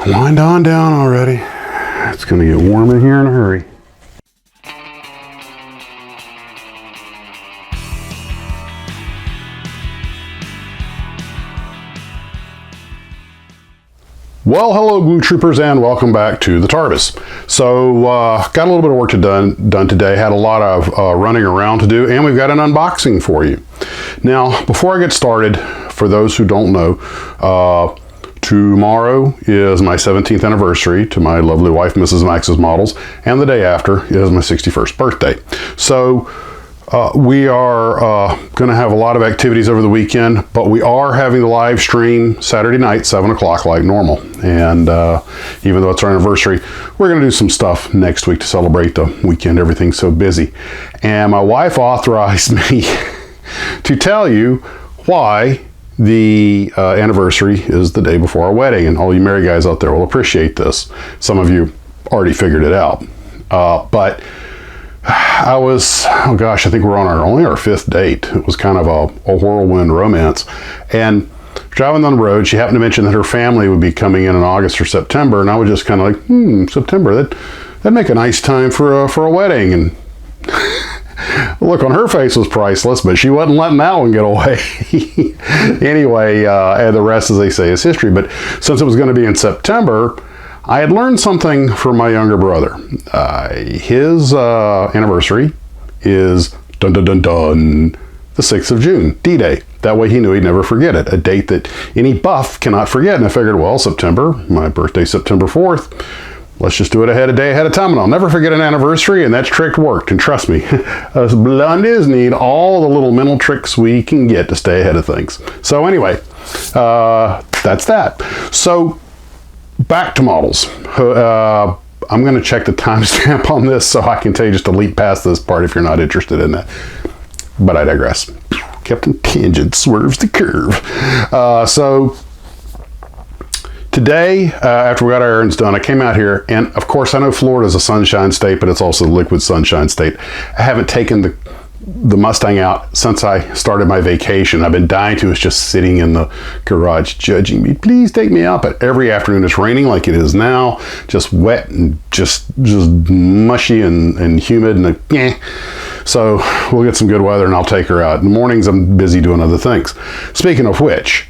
Wind on down already. It's going to get warm in here in a hurry. Well, hello Glue Troopers, and welcome back to the TARDIS. So, got a little bit of work done today, had a lot of running around to do, and we've got an unboxing for you. Now, before I get started, for those who don't know, tomorrow is my 17th anniversary to my lovely wife, Mrs. Max's Models, and the day after is my 61st birthday. So, we are going to have a lot of activities over the weekend, but we are having the live stream Saturday night, 7 o'clock, like normal. And even though it's our anniversary, we're going to do some stuff next week to celebrate the weekend. Everything's so busy. And my wife authorized me to tell you why the anniversary is the day before our wedding. And all you married guys out there will appreciate this. Some of you already figured it out. But I was, oh gosh, I think we're on only our fifth date. It was kind of a whirlwind romance. And driving on the road, she happened to mention that her family would be coming in August or September. And I was just kind of like, September, that'd make a nice time for a wedding. And the look on her face was priceless, but she wasn't letting that one get away. Anyway, and the rest, as they say, is history. But since it was going to be in September, I had learned something from my younger brother. His anniversary is, dun dun dun dun, the 6th of June, D-Day. That way he knew he'd never forget it, a date that any buff cannot forget. And I figured, well, September, my birthday, September 4th, let's just do it a day ahead of time, and I'll never forget an anniversary, and that trick worked. And trust me, us blondies need all the little mental tricks we can get to stay ahead of things. So anyway, that's that. So, back to models. I'm going to check the timestamp on this so I can tell you just to leap past this part if you're not interested in that. But I digress. Captain Tangent swerves the curve. So today, after we got our errands done, I came out here, and of course I know Florida's a sunshine state, but it's also the liquid sunshine state. I haven't taken the Mustang out since I started my vacation. I've been dying to. It's just sitting in the garage judging me. Please take me out. But every afternoon it's raining like it is now, just wet and just mushy and humid and so we'll get some good weather and I'll take her out. In the mornings I'm busy doing other things. Speaking of which,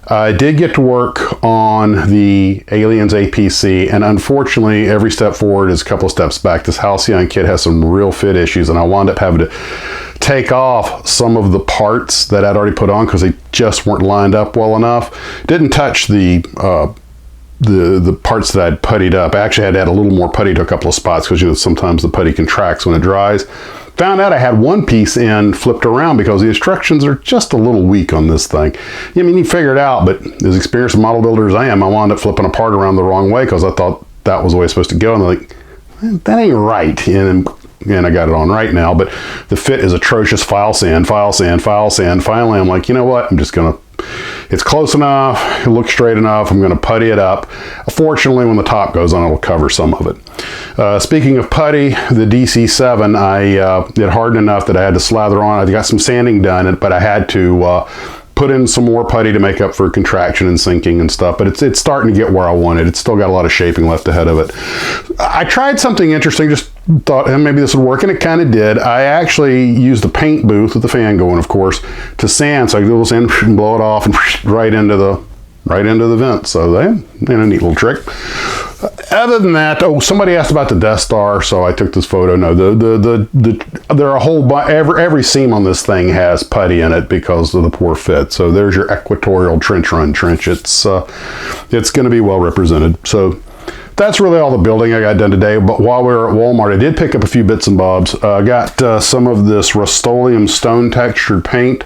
I did get to work on the Aliens APC, and unfortunately every step forward is a couple of steps back. This Halcyon kit has some real fit issues, and I wound up having to take off some of the parts that I'd already put on because they just weren't lined up well enough. Didn't touch the parts that I'd puttied up. I actually had to add a little more putty to a couple of spots because sometimes the putty contracts when it dries. Found out I had one piece end flipped around because the instructions are just a little weak on this thing. I mean, you figure it out, but as experienced a model builder as I am, I wound up flipping a part around the wrong way because I thought that was the way it's supposed to go. And they're like, that ain't right. And I got it on right now, but the fit is atrocious. File sand. Finally, I'm like, you know what? I'm just going to, it's close enough, it looks straight enough, I'm going to putty it up. Fortunately, when the top goes on, it'll cover some of it. Speaking of putty, the DC7, it hardened enough that I had to slather on. I got some sanding done, but I had to put in some more putty to make up for contraction and sinking and stuff, but it's starting to get where I want it. It's still got a lot of shaping left ahead of it. I tried something interesting, just thought maybe this would work, and it kind of did. I actually used the paint booth with the fan going, of course, to sand, so I could do a little sand and blow it off and right into the vent. So they, a neat little trick. Other than that, somebody asked about the Death Star, so I took this photo. No, there are a whole every seam on this thing has putty in it because of the poor fit. So there's your equatorial trench run trench. It's going to be well represented. So that's really all the building I got done today. But while we were at Walmart, I did pick up a few bits and bobs. I got some of this Rust-Oleum stone textured paint,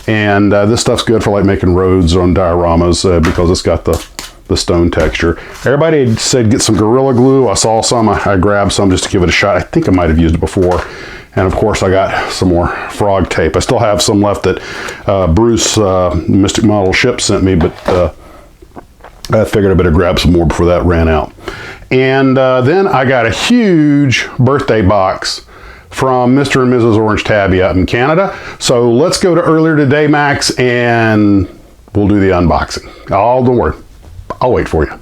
and this stuff's good for like making roads on dioramas because it's got the stone texture. Everybody said get some Gorilla Glue. I saw some. I grabbed some just to give it a shot. I think I might have used it before. And of course I got some more frog tape. I still have some left that Bruce, Mystic Model Ship, sent me, but I figured I better grab some more before that ran out. And then I got a huge birthday box from Mr. and Mrs. Orange Tabby out in Canada. So let's go to earlier today, Max, and we'll do the unboxing. Oh, don't worry. I'll wait for you.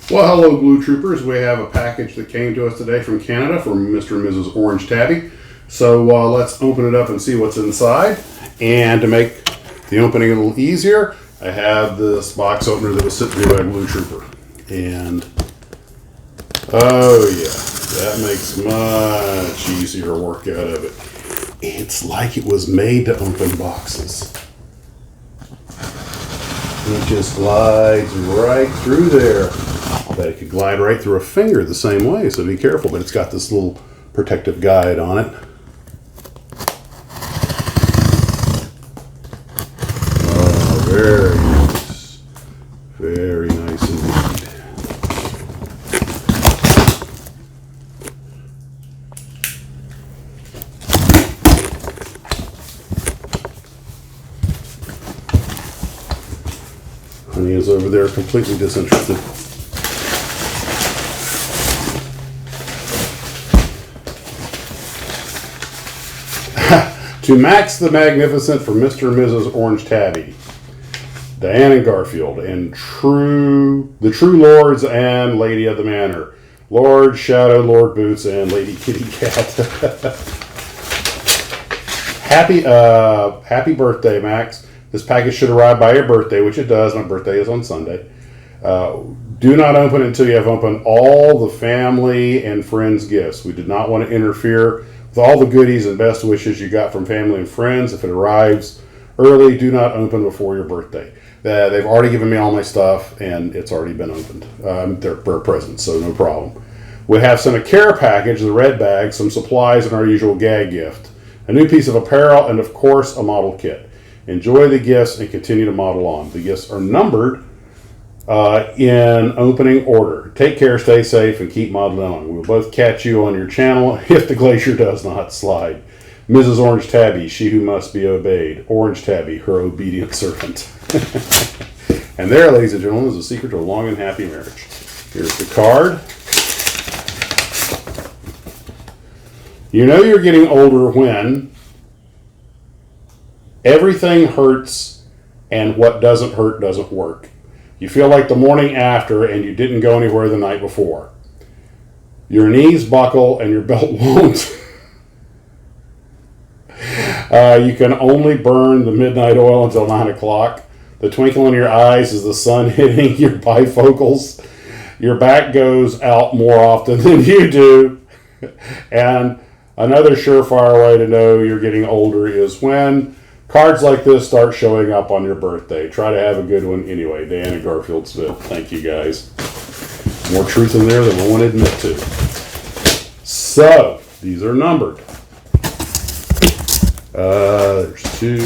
Well, hello, Glue Troopers. We have a package that came to us today from Canada from Mr. and Mrs. Orange Tabby. So let's open it up and see what's inside. And to make the opening a little easier, I have this box opener that was sitting here by a Glue Trooper. And, oh yeah, that makes much easier work out of it. It's like it was made to open boxes. It just glides right through there. But it could glide right through a finger the same way, so be careful. But it's got this little protective guide on it. Oh, very nice. Very nice indeed. Honey is over there completely disinterested. To Max the Magnificent for Mr. and Mrs. Orange Tabby, Diane and Garfield, and the true lords and lady of the manor, Lord Shadow, Lord Boots, and Lady Kitty Cat. Happy birthday, Max. This package should arrive by your birthday, which it does. My birthday is on Sunday. Do not open it until you have opened all the family and friends gifts. We did not want to interfere with all the goodies and best wishes you got from family and friends. If it arrives early, do not open before your birthday. They've already given me all my stuff, and it's already been opened. They're presents, so no problem. We have sent a care package, the red bag, some supplies, and our usual gag gift. A new piece of apparel, and of course, a model kit. Enjoy the gifts and continue to model on. The gifts are numbered in opening order. Take care, stay safe, and keep modeling on. We'll both catch you on your channel if the glacier does not slide. Mrs. Orange Tabby, she who must be obeyed. Orange Tabby, her obedient servant. And there, ladies and gentlemen, is the secret to a long and happy marriage. Here's the card. You know you're getting older when everything hurts and what doesn't hurt doesn't work. You feel like the morning after and you didn't go anywhere the night before. Your knees buckle and your belt won't. You can only burn the midnight oil until 9 o'clock. The twinkle in your eyes is the sun hitting your bifocals. Your back goes out more often than you do. And another surefire way to know you're getting older is when cards like this start showing up on your birthday. Try to have a good one anyway. Dan and Garfield Smith. Thank you, guys. More truth in there than we want to admit to. So, these are numbered. There's two.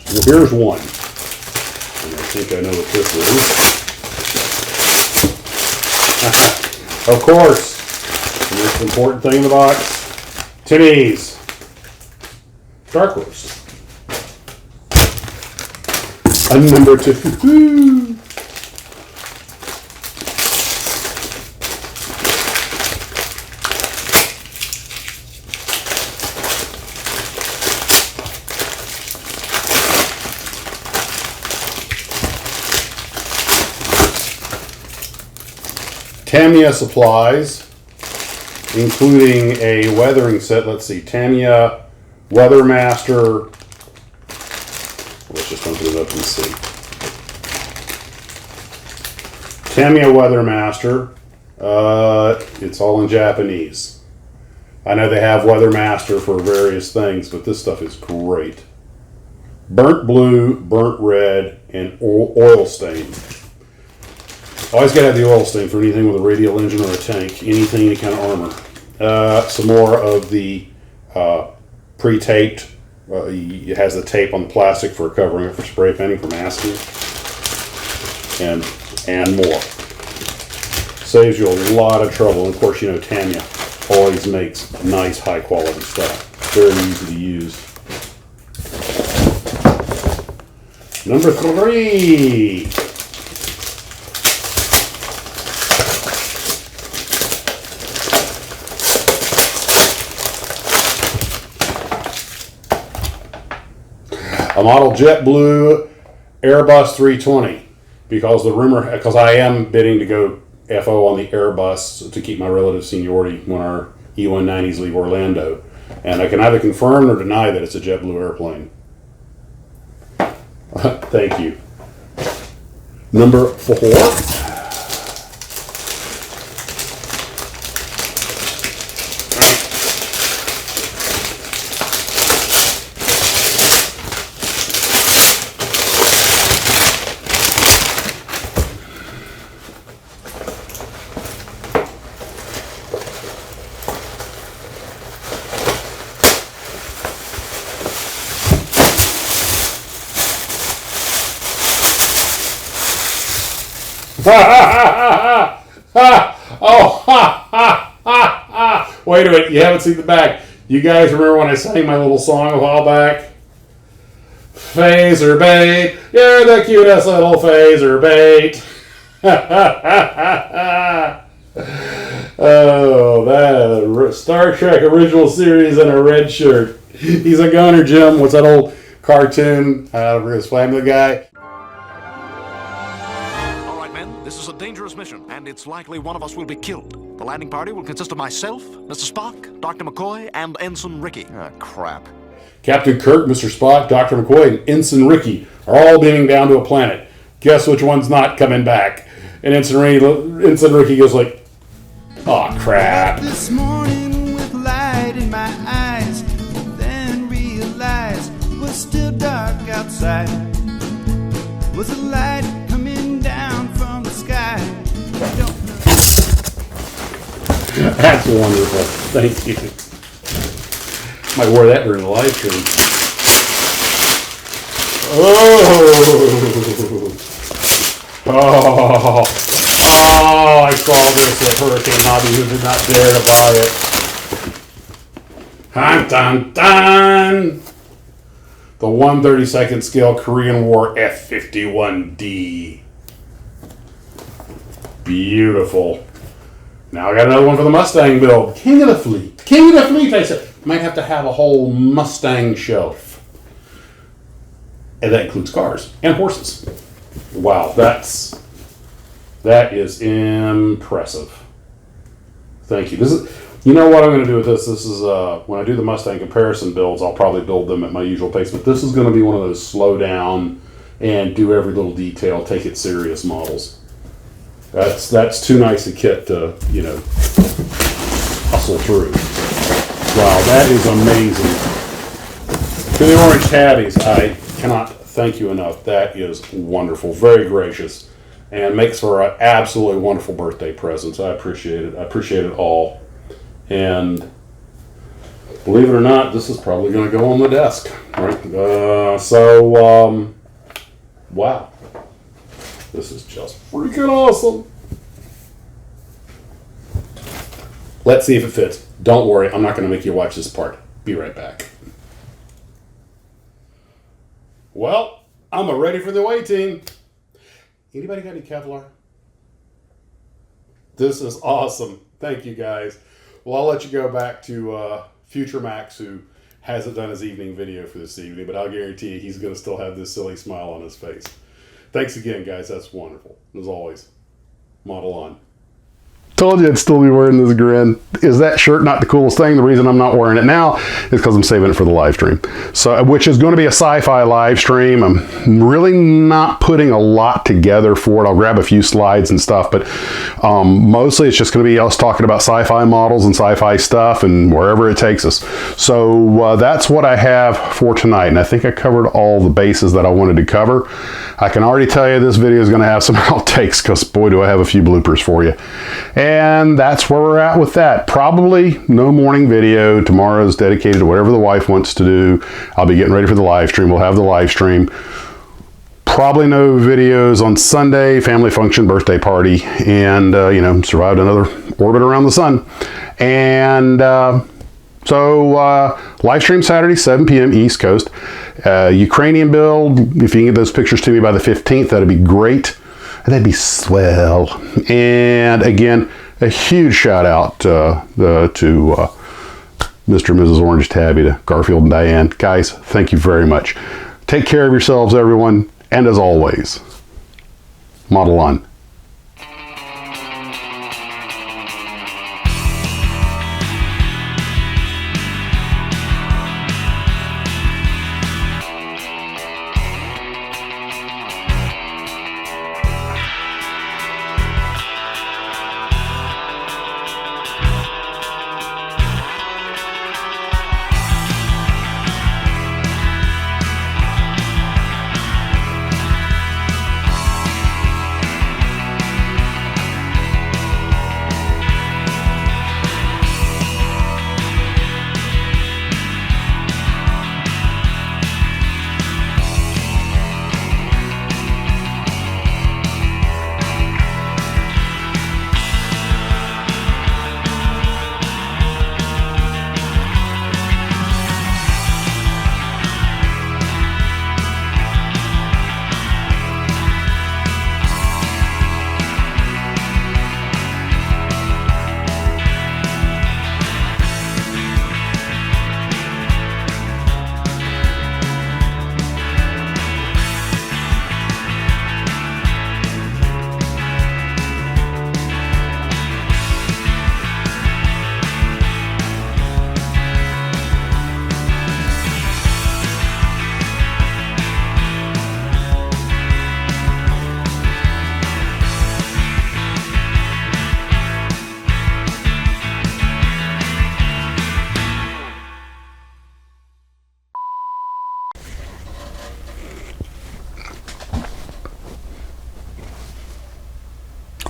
Well, here's one. And I think I know what this is. Of course, the most important thing in the box, Timmy's Dark Roast. And number 2. Tamiya supplies, including a weathering set. Let's see, Tamiya Weathermaster. Let's just open it up and see. Tamiya Weathermaster. It's all in Japanese. I know they have Weathermaster for various things, but this stuff is great. Burnt blue, burnt red, and oil stain. Always got to have the oil stain for anything with a radial engine or a tank, anything, any kind of armor. Some more of the pre-taped. It has the tape on the plastic for covering it for spray painting, for masking, and more. Saves you a lot of trouble. And of course, you know Tamiya always makes nice, high-quality stuff. Very easy to use. Number 3. A model JetBlue Airbus 320. because because I am bidding to go FO on the Airbus to keep my relative seniority when our E-190s leave Orlando. And I can either confirm or deny that it's a JetBlue airplane. Thank you. Number 4. Wait a minute, you haven't seen the back. You guys remember when I sang my little song a while back? Phaser bait, you're the cutest little phaser bait. Oh, that Star Trek original series in a red shirt. He's a gunner, Jim. What's that old cartoon? Family Guy. This is a dangerous mission, and it's likely one of us will be killed. The landing party will consist of myself, Mr. Spock, Dr. McCoy, and Ensign Ricky. Ah, crap. Captain Kirk, Mr. Spock, Dr. McCoy, and Ensign Ricky are all beaming down to a planet. Guess which one's not coming back? And Ensign Ricky goes like, "Aw, crap." This morning with light in my eyes, then realized it was still dark outside. Was a light coming down from the sky? I don't know. That's wonderful. Thank you. Might wear that during the live stream. Oh, I saw this at Hurricane Hobby, who did not dare to buy it. Dun, dun, dun. The 1/32nd scale Korean War F-51D. Beautiful. Now I got another one for the Mustang build. King of the Fleet. King of the Fleet, I said. Might have to have a whole Mustang shelf. And that includes cars and horses. Wow, that is impressive. Thank you. This is, you know what I'm going to do with this? This is when I do the Mustang comparison builds, I'll probably build them at my usual pace. But this is going to be one of those slow down and do every little detail, take it serious models. That's too nice a kit to, hustle through. Wow, that is amazing. To the Orange Tabbies, I cannot thank you enough. That is wonderful, very gracious, and makes for an absolutely wonderful birthday present. I appreciate it. I appreciate it all. And believe it or not, this is probably going to go on the desk, right? Wow. This is just freaking awesome. Let's see if it fits. Don't worry, I'm not going to make you watch this part. Be right back. Well, I'm ready for the away team. Anybody got any Kevlar? This is awesome. Thank you, guys. Well, I'll let you go back to Future Max, who hasn't done his evening video for this evening, but I'll guarantee you he's going to still have this silly smile on his face. Thanks again, guys. That's wonderful. As always, model on. Told you I'd still be wearing this grin. Is that shirt not the coolest thing? The reason I'm not wearing it now is because I'm saving it for the live stream. So, which is going to be a sci-fi live stream. I'm really not putting a lot together for it. I'll grab a few slides and stuff, but mostly it's just going to be us talking about sci-fi models and sci-fi stuff and wherever it takes us. So that's what I have for tonight, and I think I covered all the bases that I wanted to cover. I can already tell you this video is going to have some outtakes because boy do I have a few bloopers for you. And that's where we're at with that. Probably no morning video. Tomorrow is dedicated to whatever the wife wants to do. I'll be getting ready for the live stream. We'll have the live stream. Probably no videos on Sunday, family function, birthday party, and survived another orbit around the sun. And live stream Saturday, 7 p.m. East Coast. Ukrainian build, if you can get those pictures to me by the 15th, that'd be great. That'd be swell. And again, a huge shout out to Mr. and Mrs. Orange Tabby, to Garfield and Diane. Guys, thank you very much. Take care of yourselves, everyone. And as always, Model on.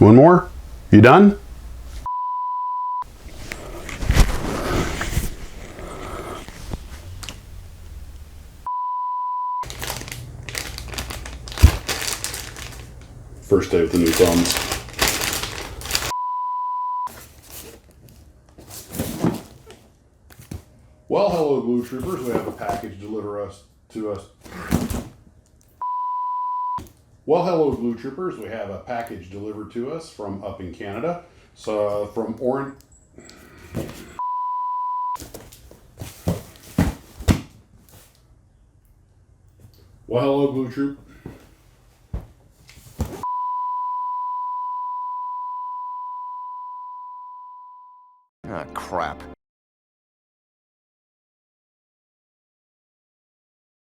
One more? You done? First day with the new thumbs. Well, hello, Glue Troopers. We have a package delivered to us. Well, hello, Glue Troopers. We have a package delivered to us from up in Canada. So, from Orange. Well, hello, Glue Troop. Ah, crap.